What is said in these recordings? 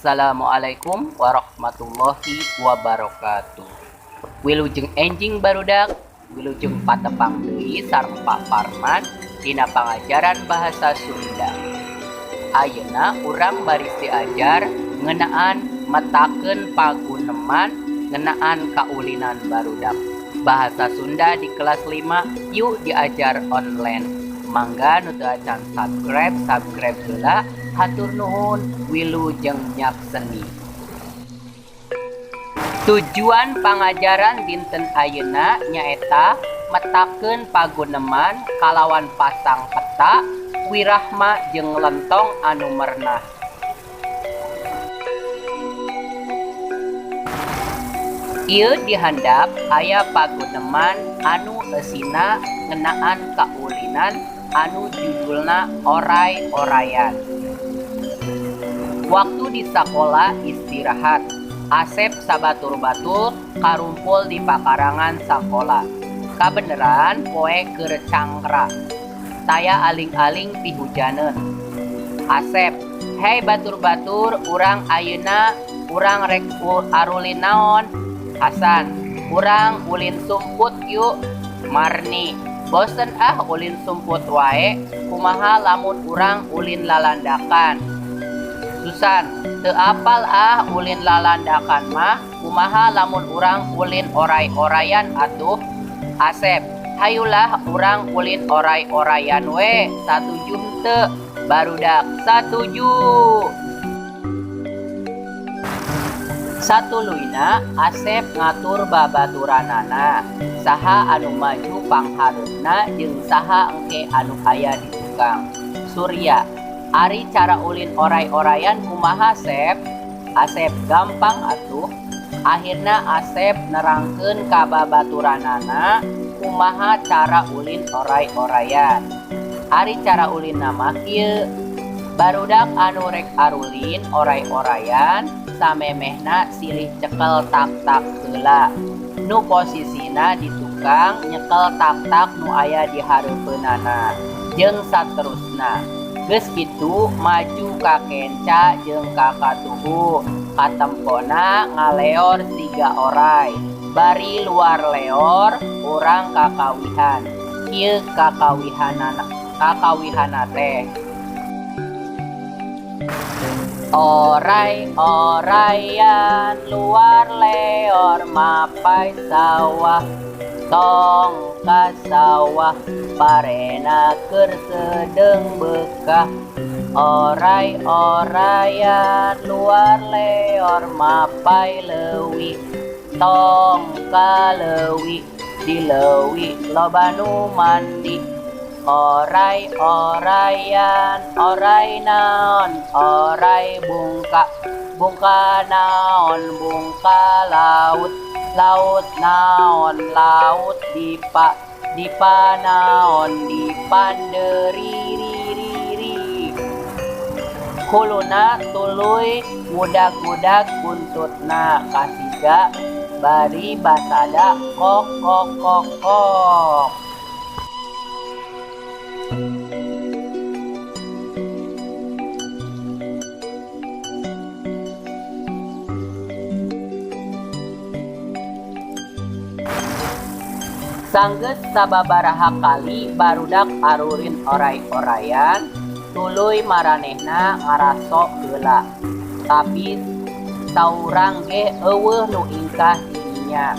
Assalamualaikum warahmatullahi wabarakatuh. Wilujeng enjing barudak, wilujeng patepang deui sareng Pak Parman dina pangajaran bahasa Sunda. Ayeuna urang baris diajar ngeunaan metakeun paguneman ngeunaan kaulinan barudak. Bahasa Sunda di kelas 5 yuk diajar online. Mangga nu teu acan subscribe heula. Hatur nuhun, wilujeng nyakseni. Tujuan pangajaran dinten ayeuna nyaeta metakeun paguneman kalawan pasang peta, wirahma jeung lentong anu mernah. Ieu dihandap aya paguneman anu eusina ngeunaan kaulinan anu judulna oray-orayan. Waktu di sakola istirahat, Asep sabatur-batur karumpul di pakarangan sakola. Kabeneran poe keur cangkra. Taya aling-aling pihujaneun. Asep, hei batur-batur, urang ayeuna urang rek arulin naon? Hasan, urang ulin sumput yuk. Marni, bosen ulin sumput wae, kumaha lamun urang ulin lalandakan? Susan, teu apal ulin lalandakan mah, kumaha lamun urang ulin oray-orayan atuh? Asep, hayulah urang ulin oray-orayan we, satuju teu? Barudak, satuju. Satuluyna Asep ngatur babaturanana, saha anu maju panghareupna jeung saha engke anu aya di tukang. Surya, ari cara ulin oray-orayan kumaha Sep? Asep, gampang atuh. Akhirna Asep nerangkeun ka babaturanana kumaha cara ulin oray-orayan. Ari cara ulin mah kieu. Barudak anu rek arulin oray-orayan samemehna silih cekel tak-tak heula. Nu posisina di tukang nyekel tak-tak nu aya di hareupeunana. Jeung saterusna. Geus kitu maju ka kenca jeung ka katuhu. Katempona ngaleor 3 oray. Bari luar leor urang kakawihan. Ieu kakawihanana teh. Oray-orayan luar leor mapai sawah. Tong ka sawah parena keur sedeng bekah. Oray-orayan luar leor mapai leuwi. Tong ka leuwi di leuwi loba nu mandi. Oray-orayan oray naon? Oray bungka. Bungka naon? Bungka laut. Laut naon? Laut dipa. Dipa naon? Dipandeririri. Kuluna tuluy ngudag-ngudag buntutna. Kasiga bari basada kok kok kok kok. Sanggeus sababaraha kali barudak arulin oray-orayan, tuluy maranehna ngaraso heula. Tapi saurang ge eueuh nu ingkah didinya,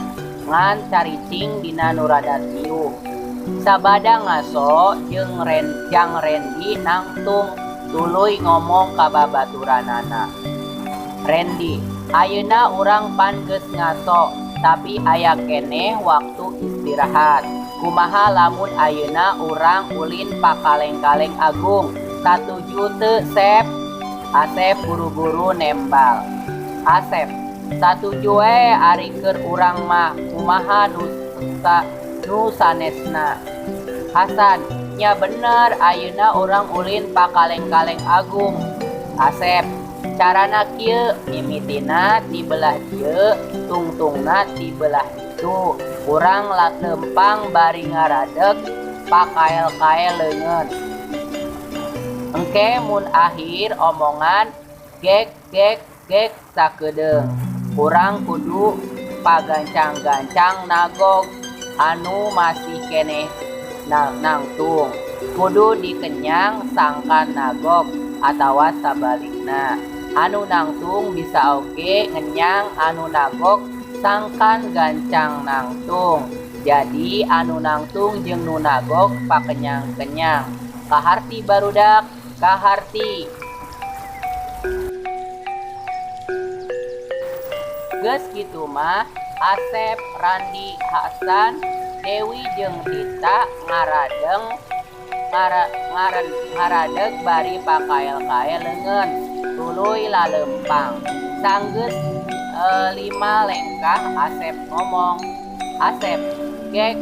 ngan caricing dina nu rada tiuh. Sabada ngaso jeung Jang Rendi nangtung tuluy ngomong ka babaturanana. Rendi, ayeuna urang pan geus ngaso, tapi aya keneh waktu istirahat. Kumaha lamun ayeuna urang ulin pakaleng-kaleng agung? Satuju teu Sep? Asep buru-buru nembal. Asep, satuju we ari keur urang mah kumaha nu sanesna. Hasan, nya bener ayeuna urang ulin pakaleng-kaleng agung. Asep, carana kieu, mimitina ti belah dieu, tungtungna ti belah ditu. Urang lempang bari ngaradeg pakael-kael leungeun. Engke mun akhir omongan gek gek sakedeung urang kudu pagancang-gancang nagog anu masih keneh nangtung kudu dikenyang sangkan nagog atawa sabalikna anu nangtung bisa oge ngenyang anu nagog sangkan gancang nangtung. Jadi anu nangtung jeung nu nagog pakenyang-kenyang. Kaharti barudak, kaharti. Geus kitu mah Asep, Randi, Hasan, Dewi jeung Tita ngaradeg bari pakael-kael leungeun tuluy lalempang. Sanggeus 5 lengkah Asep ngomong, Asep gek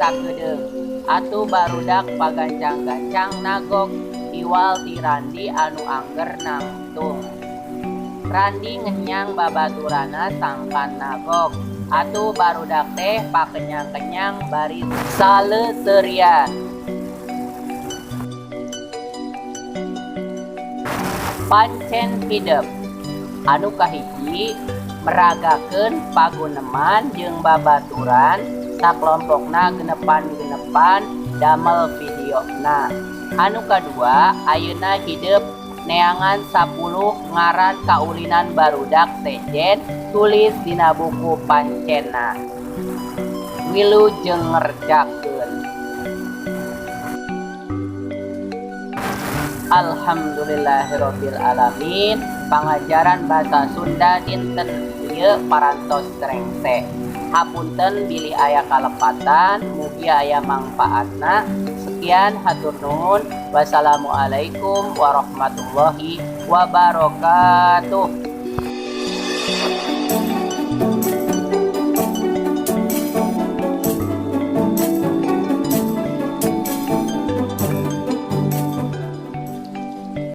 sakedeung atuh barudak pagancang-gancang nagog iwal ti Randi anu angger nangtung. Randi ngenyang babaturana sangkan nagog atuh barudak teh pakenyang-kenyang bari saleuseurian. Pancen hidup anu kahiji meragakeun paguneman jeung babaturan saklompokna genepan damel videona. Anu kadua ayeuna hidup neangan 10 ngaran kaulinan barudak sejen tulis dina buku Pancenna. Wilu jeung ngerjakeun. Alhamdulillahirabbil alamin. Pangajaran bahasa Sunda dinten ieu parantos trengse. Hapunten bilih aya kalepatan, mugi aya mangpaatna. Sekian hatur nuhun. Wassalamualaikum warahmatullahi wabarakatuh.